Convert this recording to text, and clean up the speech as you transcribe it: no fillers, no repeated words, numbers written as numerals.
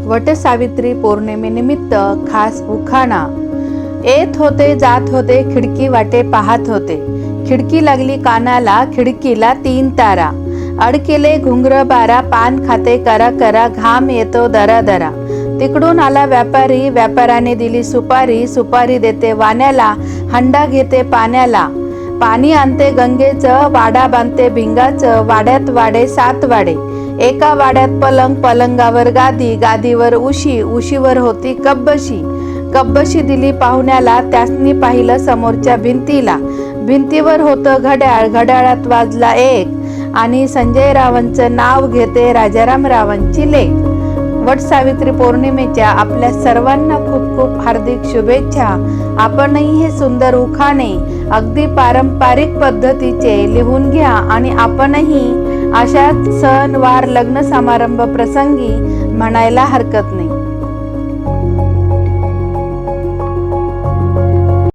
वटसावित्री पौर्णिमेनिमित्त खास उखाणा। येत होते जात होते खिडकी वाटे पाहत होते, खिडकी लागली कानाला खिडकीला 3 तारा, अडकेले घुंगर बारा पान खाते करा करा, घाम येतो दरा दरा। तिकडून आला व्यापारी, व्यापाराने दिली सुपारी, सुपारी देते वाण्याला, हंडा घेते पाण्याला। पाणी आणते गंगेचं, वाडा बांधते भिंगाचं, वाड्यात वाडे 7 वाडे, एका वाड्यात पलंग, पलंगावर गादी, गादीवर उशी, उशीवर होती कब्बशी, कब्बशी दिली पाहुण्याला, त्यासनी पाहिलं समोरच्या भिंतीला, भिंतीवर होतं घड्याळ, घड्याळात वाजला 1, आणि संजय रावांचं नाव घेते राजाराम रावांची लेक। वटसावित्री पौर्णिमेच्या आपल्या सर्वांना खूप खूप हार्दिक शुभेच्छा। आपणही हे सुंदर उखाणे अगदी पारंपरिक पद्धतीचे लिहून घ्या आणि आपणही अशाच सण वार लग्न समारंभ प्रसंगी म्हणायला हरकत नाही।